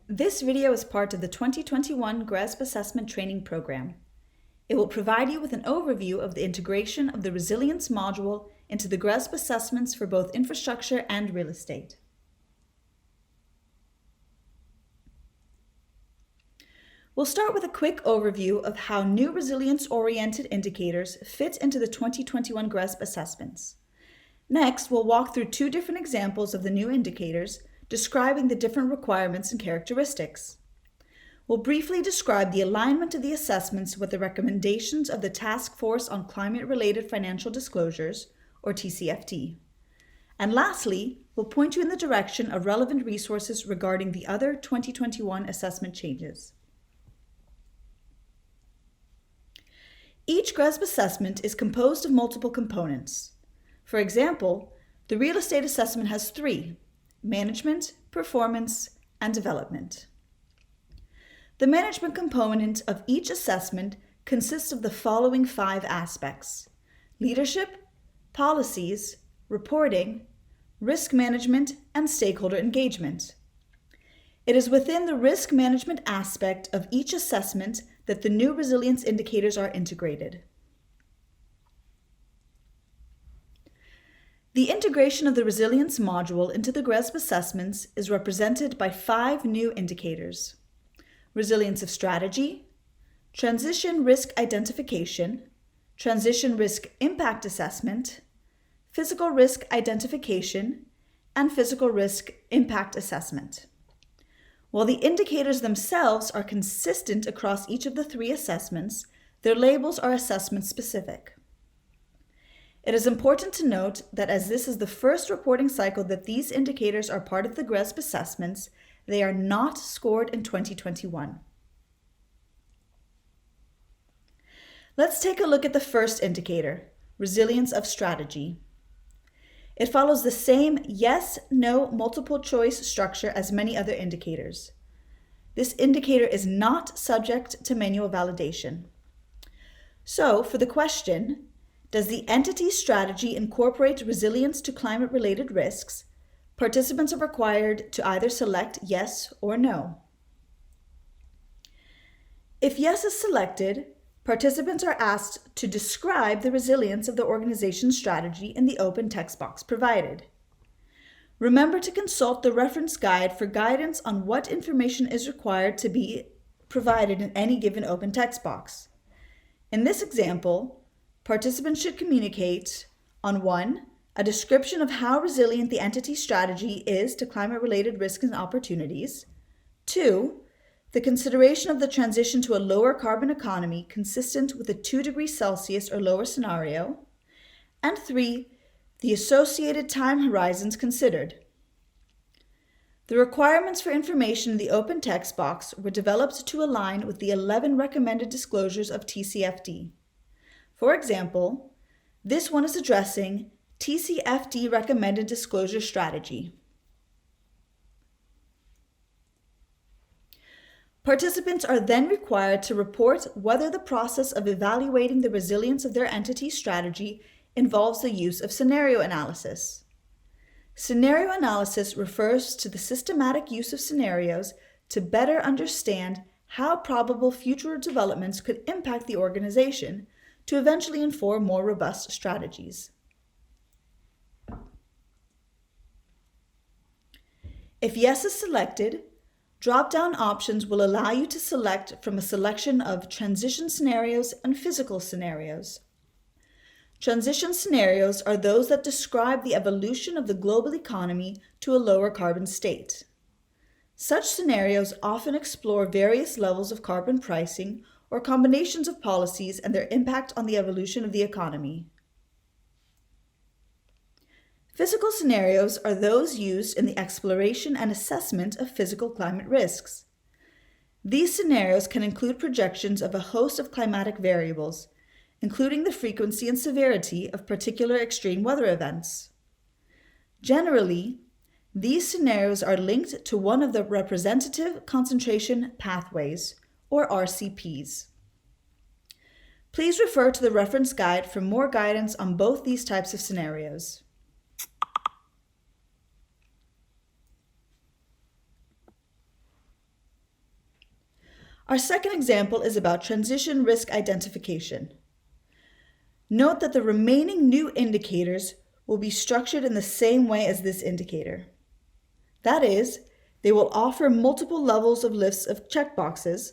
This video is part of the 2021 GRESB Assessment Training Program. It will provide you with an overview of the integration of the Resilience module into the GRESB assessments for both infrastructure and real estate. We'll start with a quick overview of how new resilience-oriented indicators fit into the 2021 GRESB assessments. Next, we'll walk through two different examples of the new indicators, describing the different requirements and characteristics. We'll briefly describe the alignment of the assessments with the recommendations of the Task Force on Climate-Related Financial Disclosures, or TCFD. And lastly, we'll point you in the direction of relevant resources regarding the other 2021 assessment changes. Each GRESB assessment is composed of multiple components. For example, the real estate assessment has three: management, performance, and development. The management component of each assessment consists of the following 5 aspects: leadership, policies, reporting, risk management, and stakeholder engagement. It is within the risk management aspect of each assessment that the new resilience indicators are integrated. The integration of the resilience module into the GRESB assessments is represented by 5 new indicators: resilience of strategy, transition risk identification, transition risk impact assessment, physical risk identification, and physical risk impact assessment. While the indicators themselves are consistent across each of the 3 assessments, their labels are assessment specific. It is important to note that as this is the first reporting cycle that these indicators are part of the GRESB assessments, they are not scored in 2021. Let's take a look at the first indicator, resilience of strategy. It follows the same yes, no, multiple choice structure as many other indicators. This indicator is not subject to manual validation. So, for the question, does the entity's strategy incorporate resilience to climate-related risks? Participants are required to either select yes or no. If yes is selected, participants are asked to describe the resilience of the organization's strategy in the open text box provided. Remember to consult the reference guide for guidance on what information is required to be provided in any given open text box. In this example, participants should communicate on 1. A description of how resilient the entity's strategy is to climate-related risks and opportunities. 2. The consideration of the transition to a lower carbon economy consistent with a 2 degrees Celsius or lower scenario. And 3. The associated time horizons considered. The requirements for information in the open text box were developed to align with the 11 recommended disclosures of TCFD. For example, this one is addressing TCFD recommended disclosure strategy. Participants are then required to report whether the process of evaluating the resilience of their entity's strategy involves the use of scenario analysis. Scenario analysis refers to the systematic use of scenarios to better understand how probable future developments could impact the organization to eventually inform more robust strategies. If yes is selected, drop-down options will allow you to select from a selection of transition scenarios and physical scenarios. Transition scenarios are those that describe the evolution of the global economy to a lower carbon state. Such scenarios often explore various levels of carbon pricing or combinations of policies and their impact on the evolution of the economy. Physical scenarios are those used in the exploration and assessment of physical climate risks. These scenarios can include projections of a host of climatic variables, including the frequency and severity of particular extreme weather events. Generally, these scenarios are linked to one of the representative concentration pathways, or RCPs. Please refer to the reference guide for more guidance on both these types of scenarios. Our second example is about transition risk identification. Note that the remaining new indicators will be structured in the same way as this indicator. That is, they will offer multiple levels of lists of checkboxes,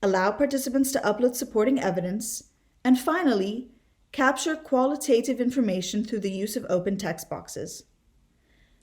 allow participants to upload supporting evidence, and finally, capture qualitative information through the use of open text boxes.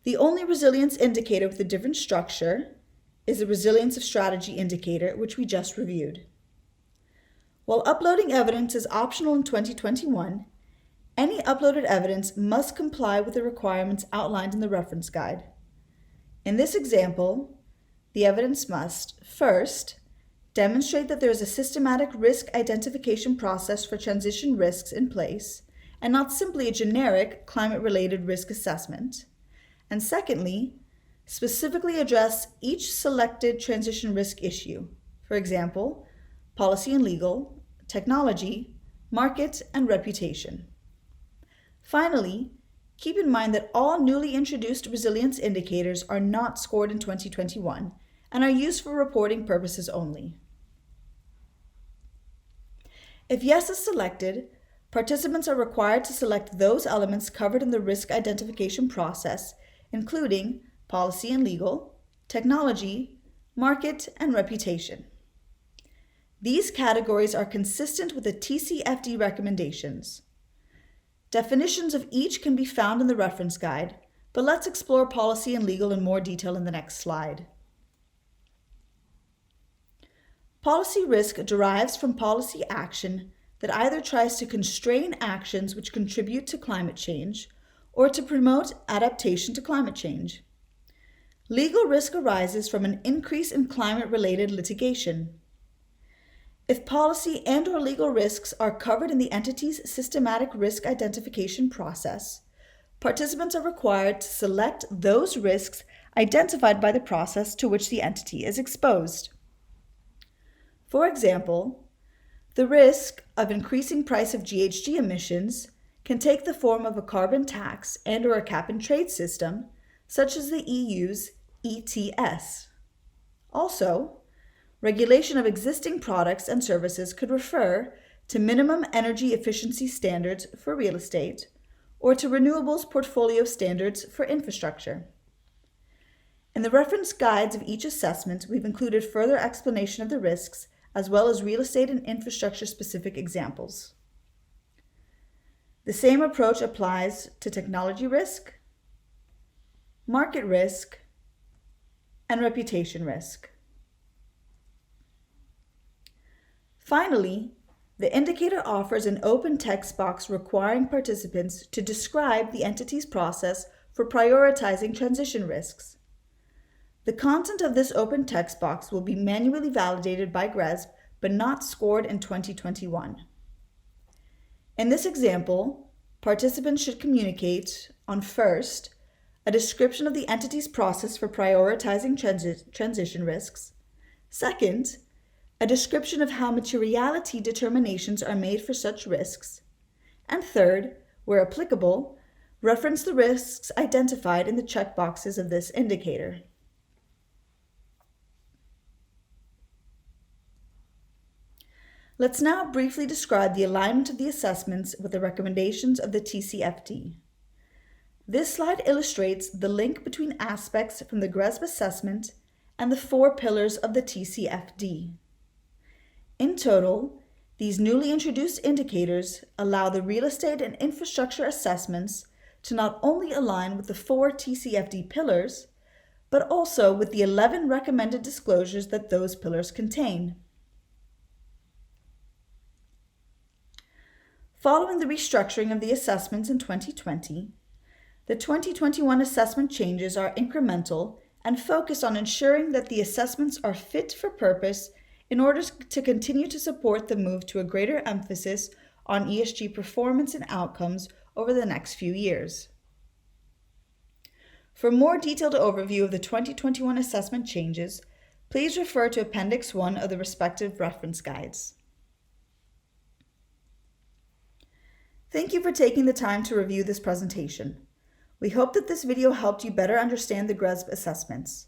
The only resilience indicator with a different structure is the resilience of strategy indicator, which we just reviewed. While uploading evidence is optional in 2021, any uploaded evidence must comply with the requirements outlined in the reference guide. In this example, the evidence must, first, demonstrate that there is a systematic risk identification process for transition risks in place, and not simply a generic climate-related risk assessment. And secondly, specifically address each selected transition risk issue, for example, policy and legal, technology, market, and reputation. Finally, keep in mind that all newly introduced resilience indicators are not scored in 2021 and are used for reporting purposes only. If yes is selected, participants are required to select those elements covered in the risk identification process, including policy and legal, technology, market, and reputation. These categories are consistent with the TCFD recommendations. Definitions of each can be found in the reference guide, but let's explore policy and legal in more detail in the next slide. Policy risk derives from policy action that either tries to constrain actions which contribute to climate change or to promote adaptation to climate change. Legal risk arises from an increase in climate-related litigation. If policy and/or legal risks are covered in the entity's systematic risk identification process, participants are required to select those risks identified by the process to which the entity is exposed. For example, the risk of increasing price of GHG emissions can take the form of a carbon tax and/or a cap-and-trade system, such as the EU's ETS. Also, regulation of existing products and services could refer to minimum energy efficiency standards for real estate or to renewables portfolio standards for infrastructure. In the reference guides of each assessment, we've included further explanation of the risks as well as real estate and infrastructure specific examples. The same approach applies to technology risk, market risk, and reputation risk. Finally, the indicator offers an open text box requiring participants to describe the entity's process for prioritizing transition risks. The content of this open text box will be manually validated by GRESB but not scored in 2021. In this example, participants should communicate on first, a description of the entity's process for prioritizing transition risks, second, a description of how materiality determinations are made for such risks, and third, where applicable, reference the risks identified in the checkboxes of this indicator. Let's now briefly describe the alignment of the assessments with the recommendations of the TCFD. This slide illustrates the link between aspects from the GRESB assessment and the 4 pillars of the TCFD. In total, these newly introduced indicators allow the real estate and infrastructure assessments to not only align with the 4 TCFD pillars, but also with the 11 recommended disclosures that those pillars contain. Following the restructuring of the assessments in 2020, the 2021 assessment changes are incremental and focus on ensuring that the assessments are fit for purpose in order to continue to support the move to a greater emphasis on ESG performance and outcomes over the next few years. For a more detailed overview of the 2021 assessment changes, please refer to Appendix 1 of the respective reference guides. Thank you for taking the time to review this presentation. We hope that this video helped you better understand the GRESB assessments.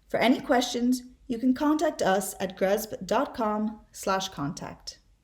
For any questions, you can contact us at gresb.com/contact.